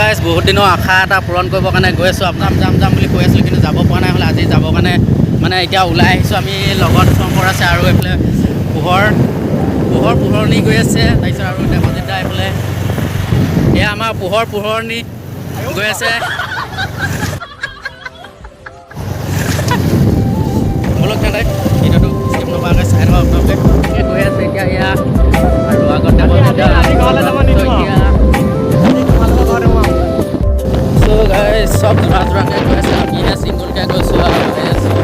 বহুত দিনৰ আশা এটা পূৰণ কৰিবৰ কাৰণে গৈ আছোঁ। আপোনাক যাম বুলি কৈ আছিলোঁ, কিন্তু যাব পৰা নাই হ'লে আজি যাবৰ কাৰণে মানে এতিয়া ওলাই আহিছোঁ আমি। লগত শংকৰ আছে আৰু এইফালে পোহৰণি গৈ আছে। তাৰপিছত আৰু দেৱজিত দা এইফালে এয়া আমাৰ পোহৰণি গৈ আছে। বলক তেন্তে ভিডিঅ'টো স্কিপ নকৰাকৈ চাই থাকক আপোনালোকে। গৈ আছে এতিয়া এয়া আৰু আগত দেৱজিত দা চব যোৰাকে গৈ আছে। আমিহে চিংগুলকৈ গৈছোঁ আৰু গৈ আছোঁ।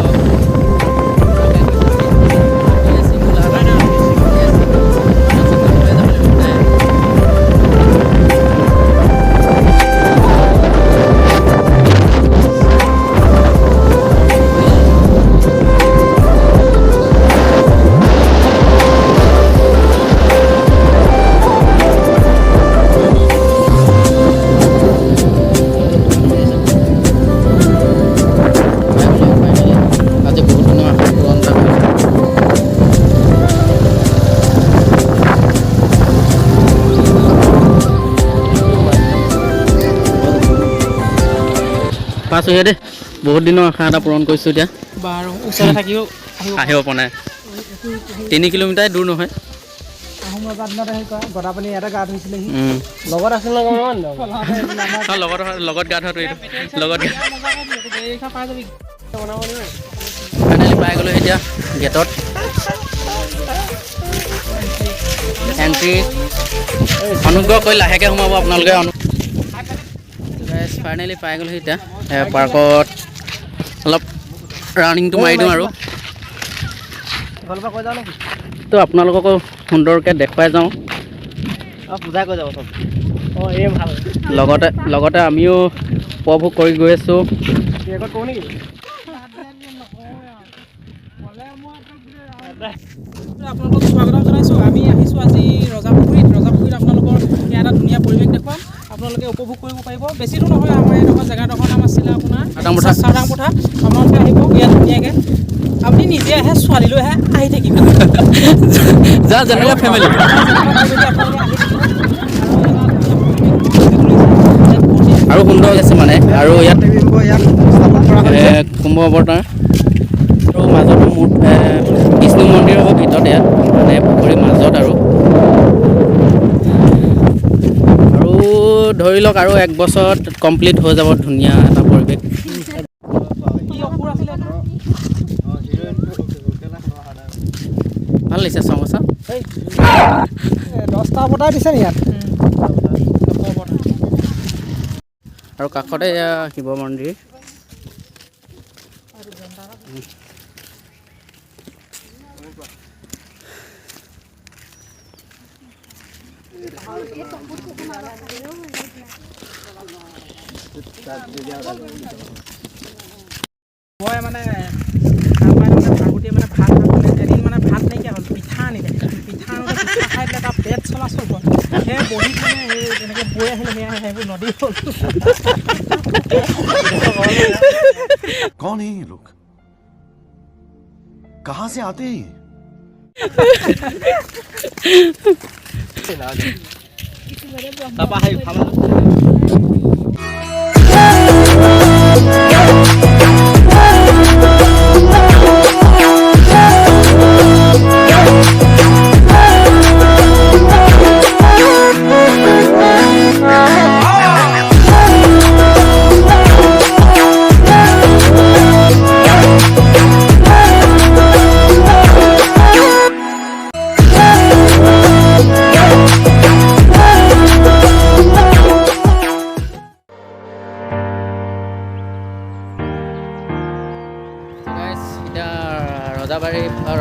পাইছোঁ দেই, বহুত দিনৰ আশা এটা পূৰণ কৰিছোঁ। এতিয়া বাৰু ওচৰতে থাকিও আহিব পৰা নাই। 3 কিলোমিটাৰ দূৰ নহয়। গদাপানী ইয়াতে গা ধুইছিলেহি। লগত আছিল লগত গা ধোৱাটো এইটো লগত ফাইনেলি পাই গ'লোঁ এতিয়া গেটত। এণ্ট্ৰি অনুগ্ৰহ কৰি লাহেকৈ সোমাব আপোনালোকে। ফাইনেলি পাই গ'লোঁ এতিয়া পাৰ্কত। অলপ ৰানিংটো মাৰি দিওঁ আৰু তো আপোনালোককো সুন্দৰকৈ দেখুৱাই যাওঁ। পূজা কৰি যাব চব। ভাল লগতে আমিও উপভোগ কৰি গৈ আছোঁ। আপোনালোকক স্বাগতম জনাইছোঁ। আমি আহিছোঁ আজি ৰজাপুখুৰীত আপোনালোকৰ ইয়াত এটা ধুনীয়া পৰিৱেশ দেখুৱাম। আপোনালোকে উপভোগ কৰিব পাৰিব। বেছি দূৰ নহয়, আমাৰ এইডোখৰ জেগাডোখৰ নাম আছিলে আপোনাৰ চাওদাংপথাৰ। আপোনালোকে আহিব ইয়াত ধুনীয়াকৈ। আপুনি নিজে আহে, ছোৱালী লৈ আহি থাকিব। যেনেকুৱা ফেমিলি আৰু সুন্দৰ আছে মানে। আৰু ইয়াত কুম্ভ অৱতাৰ আৰু মাজতো বিষ্ণু মন্দিৰ হ'ব ভিতৰত। ইয়াত মানে পুখুৰীৰ মাজত আৰু ধৰি লওক আৰু 1 বছৰত কমপ্লিট হৈ যাব। ধুনীয়া এটা পৰিৱেশ। ভাল লাগিছে চমচা। 10টা বটাই দিছে নি ইয়াত। আৰু কাষতে এয়া শিৱ মন্দিৰ। মই মানে আগতে মানে ভাত এদিন মানে ভাত নাইকিয়া হ'ল। পিঠা আনিলে, পিঠা খাই পেলাই তাৰ পেট চলাচল হ'ল। সেই বহি মানে তেনেকৈ বৈ আহিলে, সেইবোৰ নদী হ'ল। कौन है ये लोग? कहां से आते हैं?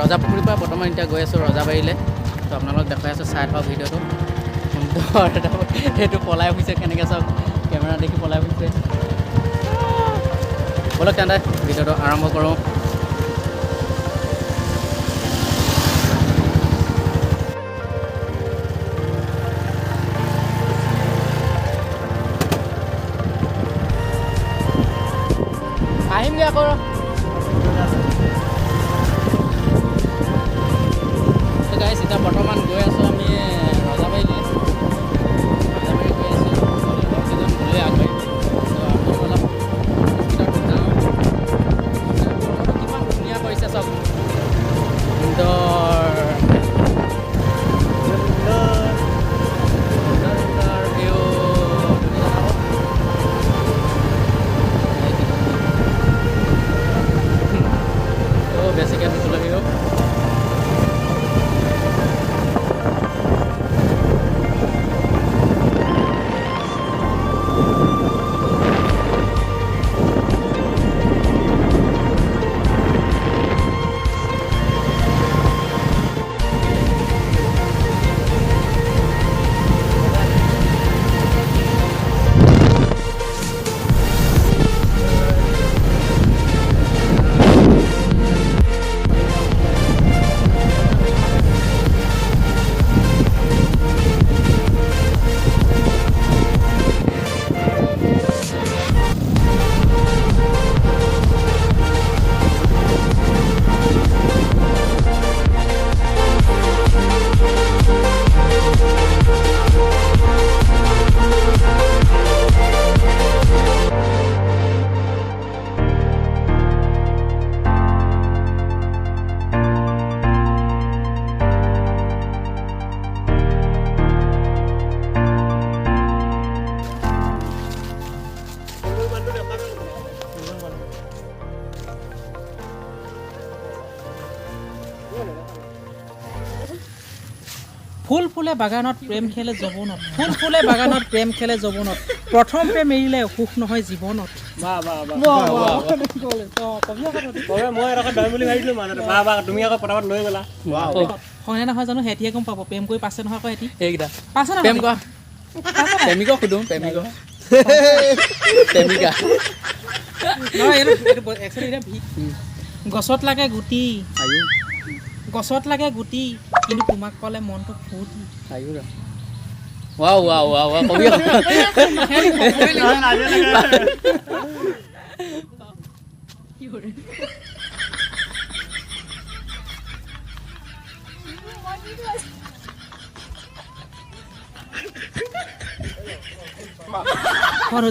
ৰজাপুখুৰীৰ পৰা বৰ্তমান এতিয়া গৈ আছোঁ ৰজাবাৰীলৈ। তো আপোনালোক দেখাই আছোঁ, চাই থাকক ভিডিঅ'টো। সুন্দৰ সেইটো পলাই ফুৰিছে কেনেকৈ চাওক, কেমেৰা দেখি পলাই ফুৰিছে। ব'লক তেন্তে ভিডিঅ'টো আৰম্ভ কৰোঁ। আহিমগৈ আকৌ। এতিয়া বৰ্তমান গৈ আছোঁ আমি ৰজাবাৰীলৈ। ৰজাবাৰী গৈ আছোঁ। লৈ আগবাঢ়িছোঁ তো আমি অলপ স্পীডত যাওঁ বতৰটো কিমান ধুনীয়া কৰিছে চব সুন্দৰ ভিউ বেছিকৈ তুলসী ফুল ফুলে বাগানত প্ৰেম খেলে যৌৱনত ফুল ফুলে বাগানত প্ৰেম খেলে যৌৱনত প্ৰথম প্ৰেম এৰিলে সুখ নহয় জীৱনত হয়নে নহয় জানো সেহেঁতিয়ে গম পাব প্ৰেম কৰি পাছে নহয় আকৌ সেহেঁতি এইকেইটা পাছে প্ৰেম নহয় কৰা প্ৰেমিকক সোধোঁ প্ৰেমিকক প্ৰেমিকা নহয় এইটো একচুৱেলি এতিয়া গছত লাগে গুটি গছত লাগে গুটি কিন্তু তোমাক পালে মনটো ফূৰ্তি ৱাও ৱাও ৱাও ৱাও কবি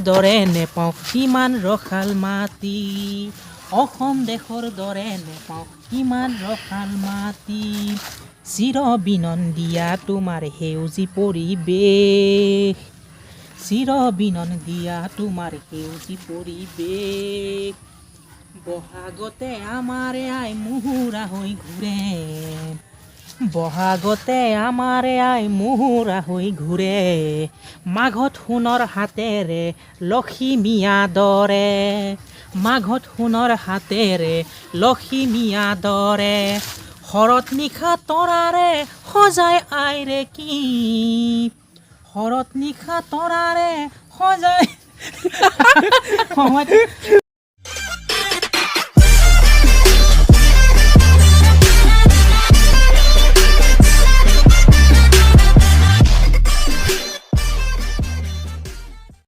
দৰে নেপাওঁ কিমান ৰসাল মাটি অসম দেশৰ দৰে নেপাওঁ কিমান ৰসাল মাটি চিৰ বিনন্দীয়া তোমাৰ সেউজী পৰিৱেশ চিৰ বিনন্দীয়া তোমাৰ সেউজী পৰিৱেশ বহাগতে আমাৰে আই মুহুৰা হৈ ঘূৰে বহাগতে আমাৰে আই মুহুৰা হৈ ঘূৰে মাঘত সোণৰ হাতেৰে লখিমীয়া দৰে মাঘত সোণৰ হাতেৰে লখিমীয়া দৰে শৰত নিশা তৰাৰে সজাই আইৰে কি শৰত নিশা তৰাৰে সজাই